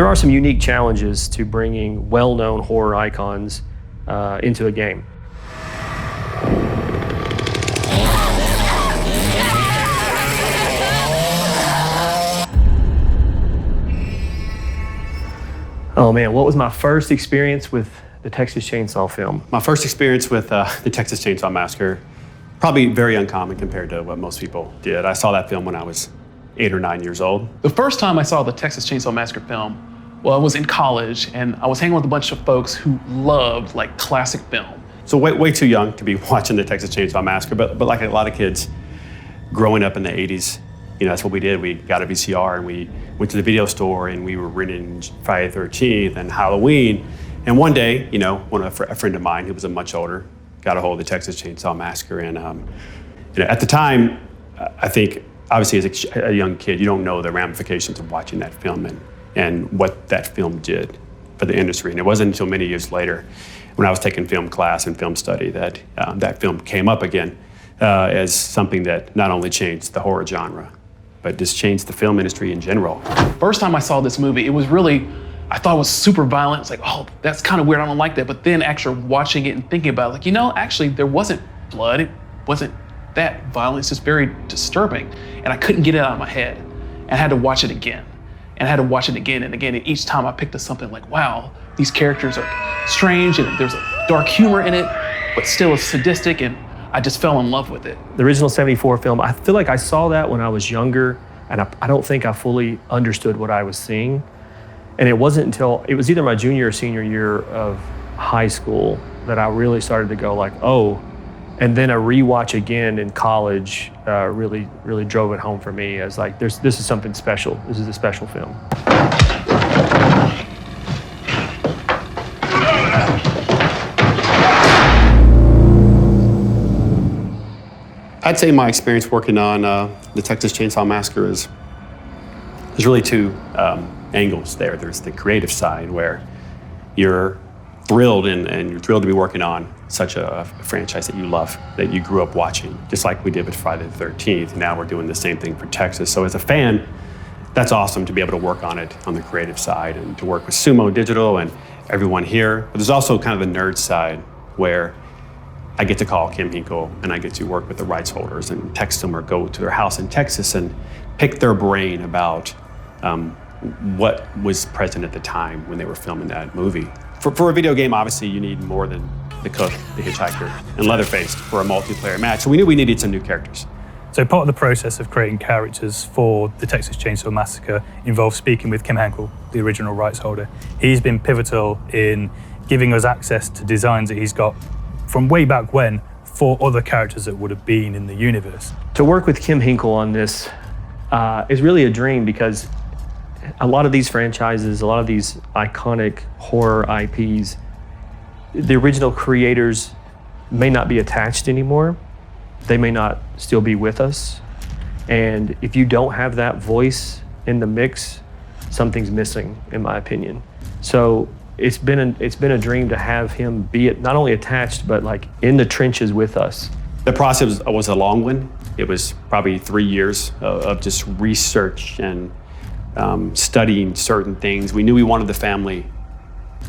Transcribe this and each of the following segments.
There are some unique challenges to bringing well-known horror icons into a game. Oh man, what was my first experience with the Texas Chain Saw film? My first experience with the Texas Chain Saw Massacre, probably very uncommon compared to what most people did. I saw that film when I was 8 or 9 years old. The first time I saw the Texas Chain Saw Massacre film, well, I was in college and I was hanging with a bunch of folks who loved like classic film. So way too young to be watching the Texas Chain Saw Massacre, but like a lot of kids growing up in the 80s, you know, that's what we did. We got a VCR and we went to the video store and we were renting Friday the 13th and Halloween. And one day, you know, a friend of mine who was much older got a hold of the Texas Chain Saw Massacre. And you know, at the time, I think, obviously as a young kid, you don't know the ramifications of watching that film and what that film did for the industry. And it wasn't until many years later, when I was taking film class and film study, that that film came up again as something that not only changed the horror genre, but just changed the film industry in general. First time I saw this movie, it was really, I thought it was super violent. It's like, oh, that's kind of weird, I don't like that. But then actually watching it and thinking about it, like, you know, actually there wasn't blood, it wasn't that violent, it's just very disturbing. And I couldn't get it out of my head. And I had to watch it again. And I had to watch it again and again. And each time I picked up something like, wow, these characters are strange and there's a dark humor in it, but still it's sadistic, and I just fell in love with it. The original '74 film, I feel like I saw that when I was younger, and I don't think I fully understood what I was seeing. And it wasn't until, it was either my junior or senior year of high school that I really started to go like, oh, and then a rewatch again in college really drove it home for me as like, this is something special. This is a special film. I'd say my experience working on the Texas Chain Saw Massacre is really two angles there. There's the creative side where you're thrilled and you're thrilled to be working on such a franchise that you love, that you grew up watching, just like we did with Friday the 13th. Now we're doing the same thing for Texas. So as a fan, that's awesome to be able to work on it on the creative side and to work with Sumo Digital and everyone here. But there's also kind of the nerd side where I get to call Kim Hinkle and I get to work with the rights holders and text them or go to their house in Texas and pick their brain about what was present at the time when they were filming that movie. For a video game, obviously you need more than the cook, the hitchhiker, and Leatherface for a multiplayer match. So we knew we needed some new characters. So part of the process of creating characters for the Texas Chain Saw Massacre involved speaking with Kim Hinkle, the original rights holder. He's been pivotal in giving us access to designs that he's got from way back when for other characters that would have been in the universe. To work with Kim Hinkle on this is really a dream, because a lot of these franchises, a lot of these iconic horror IPs, the original creators may not be attached anymore. They may not still be with us. And if you don't have that voice in the mix, something's missing, in my opinion. So it's been a dream to have him be not only attached, but like in the trenches with us. The process was a long one. It was probably 3 years of just research and studying certain things. We knew we wanted the family,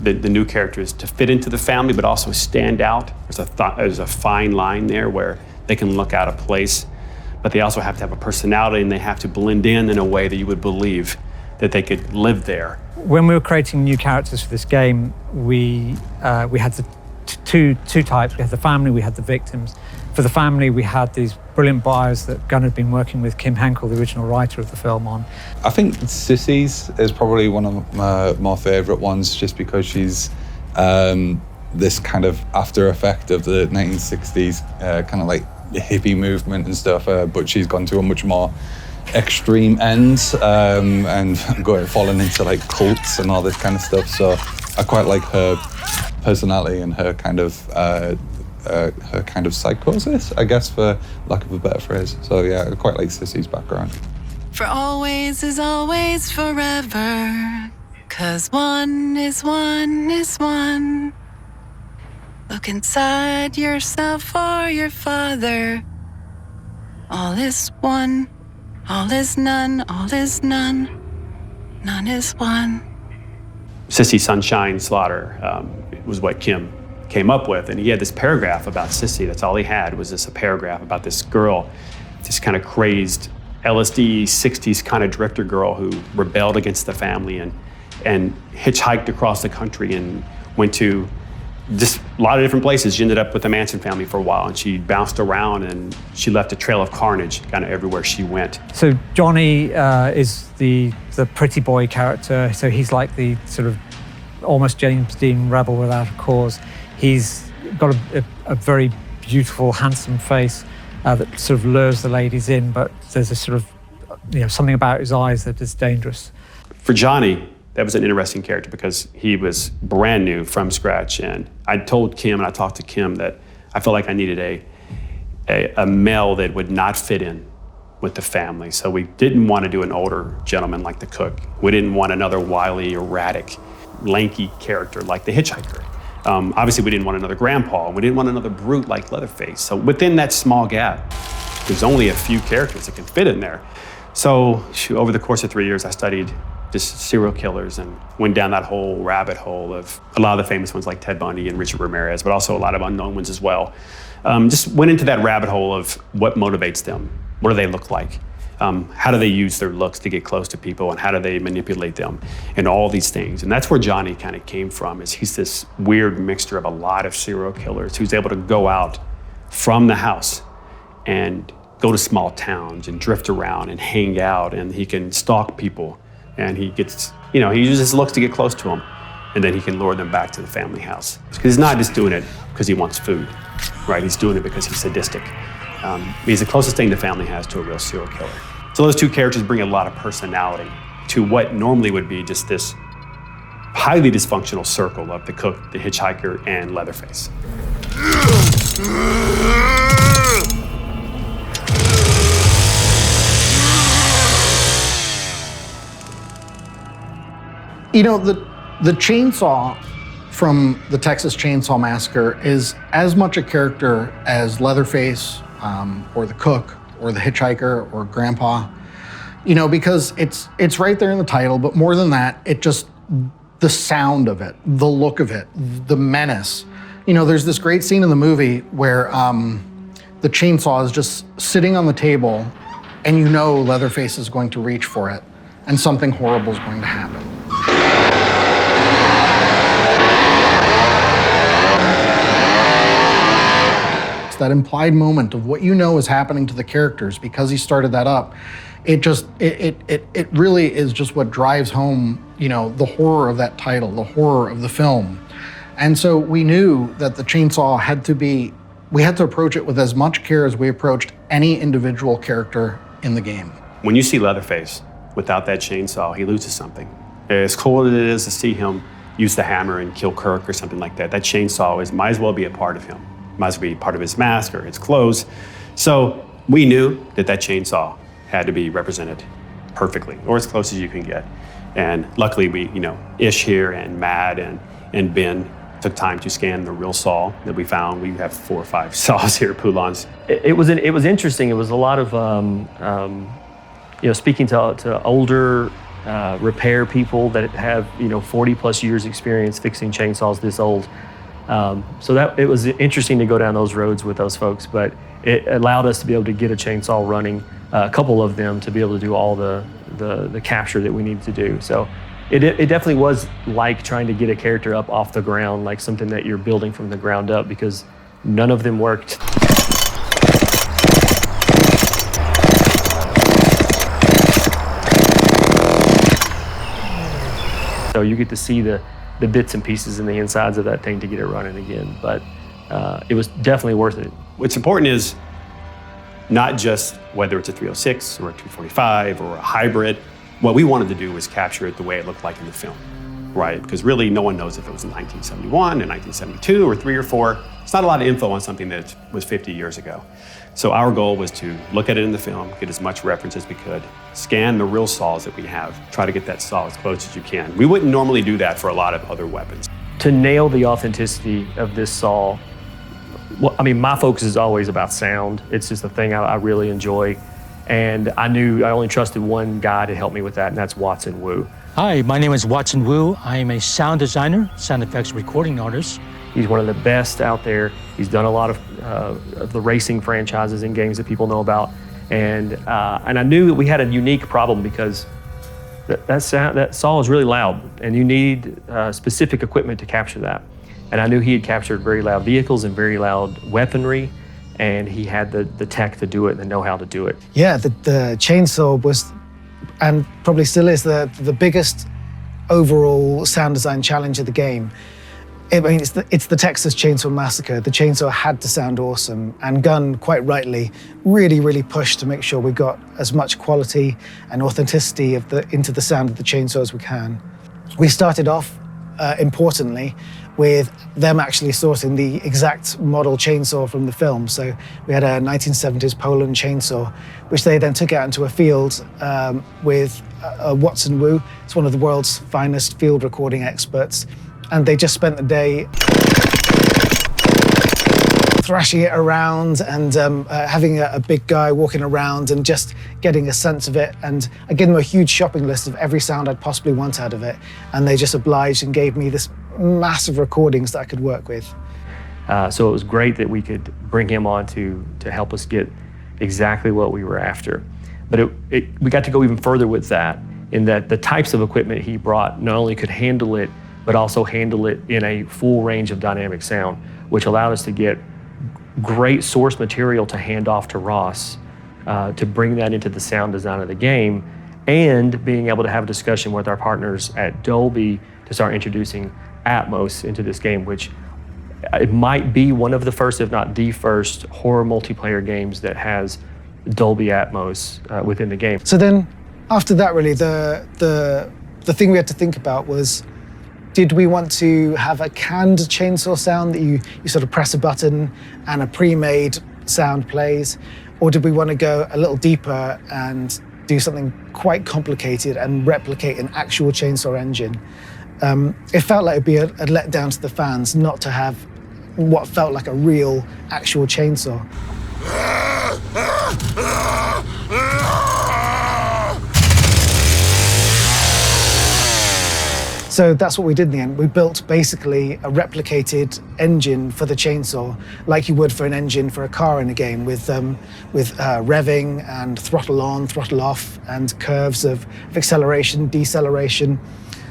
the new characters, to fit into the family, but also stand out. There's a fine line there where they can look out of place, but they also have to have a personality and they have to blend in a way that you would believe that they could live there. When we were creating new characters for this game, we had the two types. We had the family, we had the victims. For the family, we had these brilliant bios that Gunn had been working with Kim Hinkle, the original writer of the film, on. I think Sissy's is probably one of my more favourite ones, just because she's this kind of after effect of the 1960s kind of like hippie movement and stuff, but she's gone to a much more extreme end and falling into like cults and all this kind of stuff. So I quite like her personality and her kind of psychosis, I guess, for lack of a better phrase. So yeah, I quite like Sissy's background. For always is always forever, 'cause one is one is one. Look inside yourself for your father. All is one, all is none, all is none, none is one. Sissy Sunshine Slaughter was what Kim came up with. And he had this paragraph about Sissy. That's all he had, was a paragraph about this girl, this kind of crazed LSD 60s kind of drifter girl who rebelled against the family and hitchhiked across the country and went to just a lot of different places. She ended up with the Manson family for a while, and she bounced around and she left a trail of carnage kind of everywhere she went. So Johnny is the pretty boy character. So he's like the sort of almost James Dean rebel without a cause. He's got a very beautiful, handsome face that sort of lures the ladies in, but there's a sort of, something about his eyes that is dangerous. For Johnny, that was an interesting character because he was brand new from scratch. And I told Kim, and I talked to Kim, that I felt like I needed a male that would not fit in with the family. So we didn't want to do an older gentleman like the cook. We didn't want another wily, erratic, lanky character like the hitchhiker. Obviously, we didn't want another grandpa. We didn't want another brute like Leatherface. So within that small gap, there's only a few characters that can fit in there. So over the course of 3 years, I studied just serial killers and went down that whole rabbit hole of a lot of the famous ones like Ted Bundy and Richard Ramirez, but also a lot of unknown ones as well. Just went into that rabbit hole of what motivates them. What do they look like? How do they use their looks to get close to people, and how do they manipulate them, and all these things. And that's where Johnny kind of came from, is he's this weird mixture of a lot of serial killers who's able to go out from the house and go to small towns and drift around and hang out, and he can stalk people, and he gets, he uses his looks to get close to them, and then he can lure them back to the family house. Because he's not just doing it because he wants food, right? He's doing it because he's sadistic. He's the closest thing the family has to a real serial killer. So those two characters bring a lot of personality to what normally would be just this highly dysfunctional circle of the cook, the hitchhiker, and Leatherface. The chainsaw from the Texas Chain Saw Massacre is as much a character as Leatherface, or the cook, or the hitchhiker, or grandpa, because it's right there in the title, but more than that, the sound of it, the look of it, the menace. There's this great scene in the movie where the chainsaw is just sitting on the table, and Leatherface is going to reach for it, and something horrible is going to happen. That implied moment of what is happening to the characters because he started that up. It really is just what drives home, the horror of that title, the horror of the film. And so we knew that the chainsaw we had to approach it with as much care as we approached any individual character in the game. When you see Leatherface without that chainsaw, he loses something. As cool as it is to see him use the hammer and kill Kirk or something like that, that chainsaw might as well be a part of him. Might as well be part of his mask or his clothes. So we knew that chainsaw had to be represented perfectly, or as close as you can get. And luckily we, Ish here and Mad and Ben took time to scan the real saw that we found. We have 4 or 5 saws here, Poulons. It was interesting. It was a lot of, speaking to older repair people that have, 40 plus years experience fixing chainsaws this old. So that it was interesting to go down those roads with those folks, but it allowed us to be able to get a chainsaw running, a couple of them, to be able to do all the capture that we needed to do. So it definitely was like trying to get a character up off the ground, like something that you're building from the ground up, because none of them worked. So you get to see the bits and pieces in the insides of that thing to get it running again. But it was definitely worth it. What's important is not just whether it's a 306 or a 245 or a hybrid. What we wanted to do was capture it the way it looked like in the film, right? Because really no one knows if it was in 1971 and 1972 or 3 or 4. It's not a lot of info on something that was 50 years ago. So our goal was to look at it in the film, get as much reference as we could, scan the real saws that we have, try to get that saw as close as you can. We wouldn't normally do that for a lot of other weapons. To nail the authenticity of this saw, my focus is always about sound. It's just a thing I really enjoy. And I knew I only trusted one guy to help me with that, and that's Watson Wu. Hi, my name is Watson Wu. I am a sound designer, sound effects recording artist. He's one of the best out there. He's done a lot of the racing franchises and games that people know about. And I knew that we had a unique problem because that saw is really loud, and you need specific equipment to capture that. And I knew he had captured very loud vehicles and very loud weaponry, and he had the tech to do it and the know-how to do it. Yeah, the chainsaw was, and probably still is, the biggest overall sound design challenge of the game. I mean, it's the Texas Chain Saw Massacre. The chainsaw had to sound awesome, and Gunn, quite rightly, really pushed to make sure we got as much quality and authenticity into the sound of the chainsaw as we can. We started off, importantly, with them actually sourcing the exact model chainsaw from the film. So we had a 1970s Poland chainsaw, which they then took out into a field with Watson Wu. It's one of the world's finest field recording experts. And they just spent the day thrashing it around and having a big guy walking around and just getting a sense of it. And I gave them a huge shopping list of every sound I'd possibly want out of it. And they just obliged and gave me this massive recordings that I could work with. So it was great that we could bring him on to help us get exactly what we were after. But we got to go even further with that, in that the types of equipment he brought not only could handle it, but also handle it in a full range of dynamic sound, which allowed us to get great source material to hand off to Ross to bring that into the sound design of the game, and being able to have a discussion with our partners at Dolby to start introducing Atmos into this game, which it might be one of the first, if not the first, horror multiplayer games that has Dolby Atmos within the game. So then, after that, really, the thing we had to think about was, did we want to have a canned chainsaw sound that you sort of press a button and a pre-made sound plays? Or did we want to go a little deeper and do something quite complicated and replicate an actual chainsaw engine? It felt like it'd be a letdown to the fans not to have what felt like a real, actual chainsaw. So that's what we did in the end. We built basically a replicated engine for the chainsaw, like you would for an engine for a car in a game, with revving and throttle on, throttle off, and curves of acceleration, deceleration.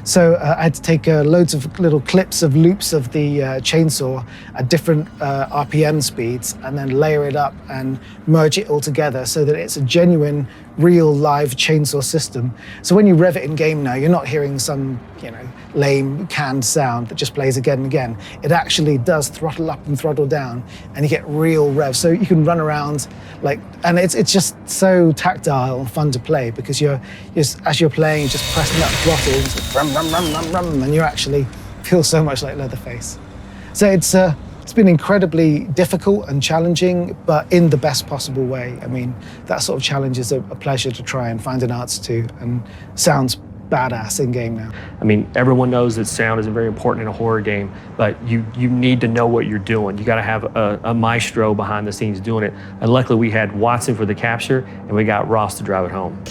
So I had to take loads of little clips of loops of the chainsaw at different RPM speeds, and then layer it up and merge it all together so that it's a genuine, real live chainsaw system. So when you rev it in game now, you're not hearing some, lame canned sound that just plays again and again. It actually does throttle up and throttle down, and you get real rev. So you can run around and it's just so tactile and fun to play, because as you're playing, you're just pressing that throttle, and it's like, rum, rum, rum, rum, rum, and you actually feel so much like Leatherface. So it's been incredibly difficult and challenging, but in the best possible way. I mean, that sort of challenge is a pleasure to try and find an answer to, and sounds badass in game now. I mean, everyone knows that sound is very important in a horror game, but you need to know what you're doing. You got to have a maestro behind the scenes doing it. And luckily we had Watson for the capture, and we got Ross to drive it home.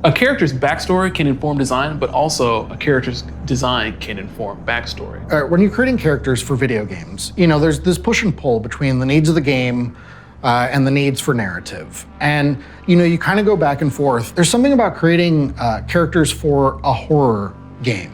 A character's backstory can inform design, but also a character's design can inform backstory. When you're creating characters for video games, there's this push and pull between the needs of the game and the needs for narrative. And, you kind of go back and forth. There's something about creating characters for a horror game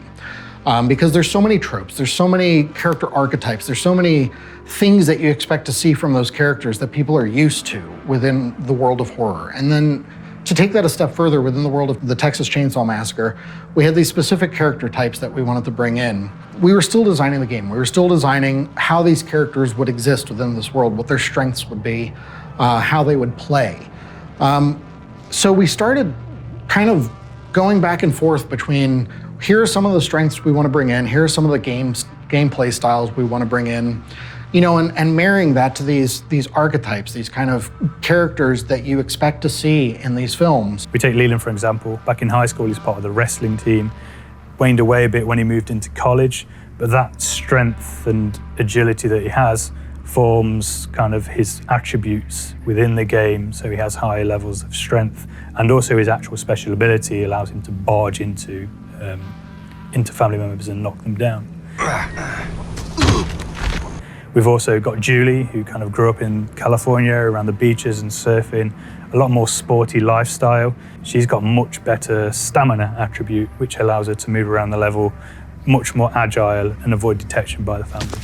because there's so many tropes, there's so many character archetypes, there's so many things that you expect to see from those characters that people are used to within the world of horror. And then to take that a step further within the world of the Texas Chain Saw Massacre, we had these specific character types that we wanted to bring in. We were still designing the game. We were still designing how these characters would exist within this world, what their strengths would be, how they would play. So we started kind of going back and forth between, here are some of the strengths we want to bring in, here are some of the gameplay styles we want to bring in, and marrying that to these archetypes, these kind of characters that you expect to see in these films. We take Leland, for example. Back in high school, he's part of the wrestling team. Waned away a bit when he moved into college, But that strength and agility that he has forms kind of his attributes within the game. So he has high levels of strength, and also his actual special ability allows him to barge into family members and knock them down. We've also got Julie, who kind of grew up in California around the beaches and surfing, a lot more sporty lifestyle. She's got much better stamina attribute, which allows her to move around the level much more agile and avoid detection by the family.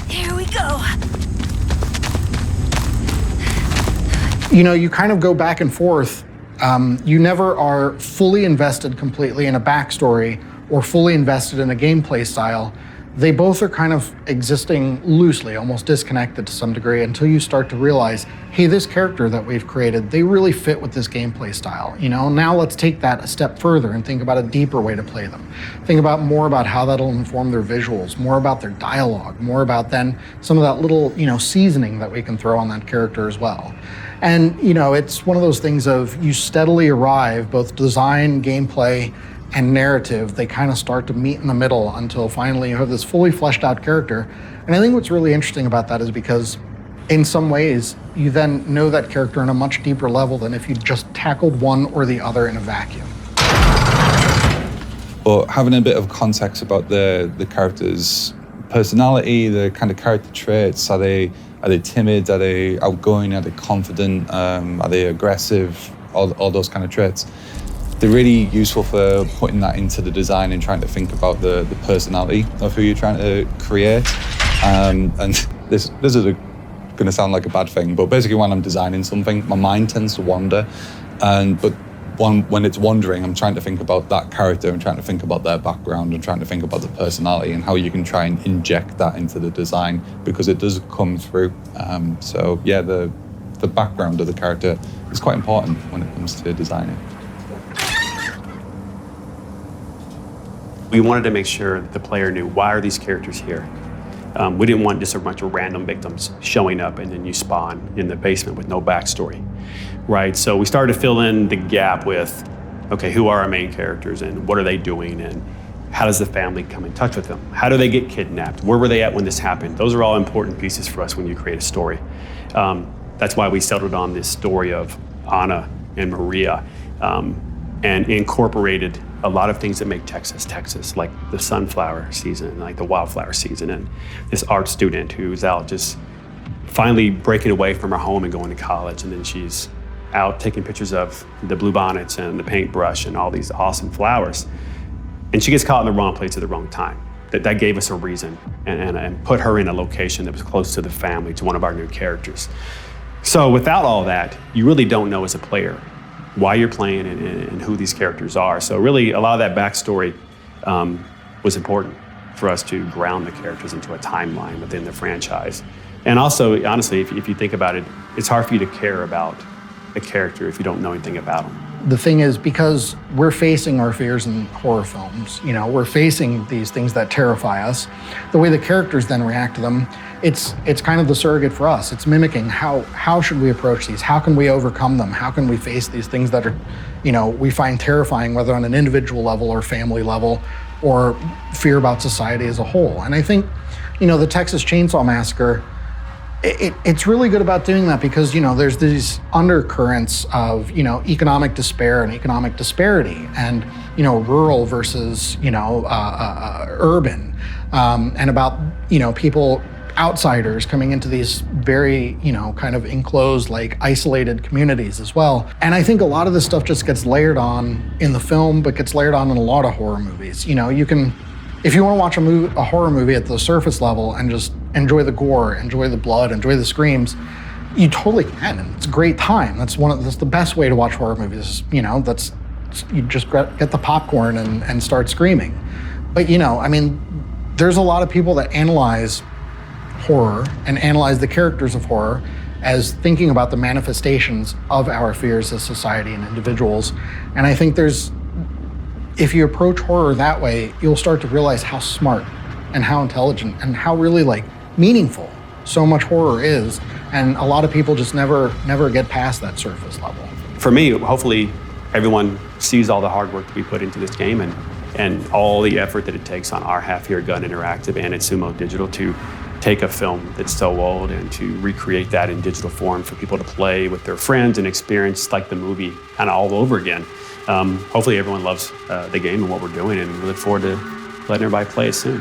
Here we go. You know, you kind of go back and forth. You never are fully invested completely in a backstory or fully invested in a gameplay style. They both are kind of existing loosely, almost disconnected to some degree, until you start to realize, hey, this character that we've created, they really fit with this gameplay style. You know, now let's take that a step further and think about a deeper way to play them. Think about more about how that'll inform their visuals, more about their dialogue, more about then some of that little, you know, seasoning that we can throw on that character as well. And, you know, it's one of those things of you steadily arrive, both design, gameplay, and narrative, they kind of start to meet in the middle until finally you have this fully fleshed out character. And I think what's really interesting about that is because in some ways, you then know that character on a much deeper level than if you just tackled one or the other in a vacuum. But having a bit of context about the character's personality, the kind of character traits, are they timid, are they outgoing, are they confident, are they aggressive, all those kind of traits. They're really useful for putting that into the design and trying to think about the personality of who you're trying to create. And this is going to sound like a bad thing, but basically when I'm designing something, my mind tends to wander. But when it's wandering, I'm trying to think about that character and trying to think about their background and trying to think about the personality and how you can try and inject that into the design, because it does come through. So yeah, the background of the character is quite important when it comes to designing. We wanted to make sure that the player knew, why are these characters here? We didn't want just a bunch of random victims showing up and then you spawn in the basement with no backstory, right? So we started to fill in the gap with, okay, who are our main characters and what are they doing and how does the family come in touch with them? How do they get kidnapped? Where were they at when this happened? Those are all important pieces for us when you create a story. That's why we settled on this story of Anna and Maria and incorporated a lot of things that make Texas, Texas, like the sunflower season, like the wildflower season, and this art student who's out just finally breaking away from her home and going to college, and then she's out taking pictures of the bluebonnets and the paintbrush and all these awesome flowers. And she gets caught in the wrong place at the wrong time. That gave us a reason and put her in a location that was close to the family, to one of our new characters. So without all that, you really don't know as a player why you're playing and who these characters are. So really, a lot of that backstory was important for us to ground the characters into a timeline within the franchise. And also, honestly, if you think about it, it's hard for you to care about a character if you don't know anything about them. The thing is, because we're facing our fears in horror films, you know, we're facing these things that terrify us, the way the characters then react to them, it's kind of the surrogate for us. It's mimicking how should we approach these? How can we overcome them? How can we face these things that are, you know, we find terrifying, whether on an individual level or family level, or fear about society as a whole? And I think, you know, the Texas Chain Saw Massacre, it's really good about doing that because, you know, there's these undercurrents of, you know, economic despair and economic disparity and, you know, rural versus, you know, urban, and about, you know, people, outsiders coming into these very, you know, kind of enclosed, like isolated communities as well. And I think a lot of this stuff just gets layered on in the film, but gets layered on in a lot of horror movies. You know, you can, if you want to watch a horror movie at the surface level and just enjoy the gore, enjoy the blood, enjoy the screams, you totally can, and it's a great time. That's the best way to watch horror movies. You know, you just get the popcorn and start screaming. But you know, I mean, there's a lot of people that analyze horror and analyze the characters of horror as thinking about the manifestations of our fears as society and individuals. And I think if you approach horror that way, you'll start to realize how smart and how intelligent and how really like meaningful so much horror is. And a lot of people just never get past that surface level. For me, hopefully everyone sees all the hard work that we put into this game and all the effort that it takes on our half here, Gun Interactive and at Sumo Digital, to take a film that's so old and to recreate that in digital form for people to play with their friends and experience like the movie kind of all over again. Hopefully everyone loves the game and what we're doing, and we look forward to letting everybody play it soon.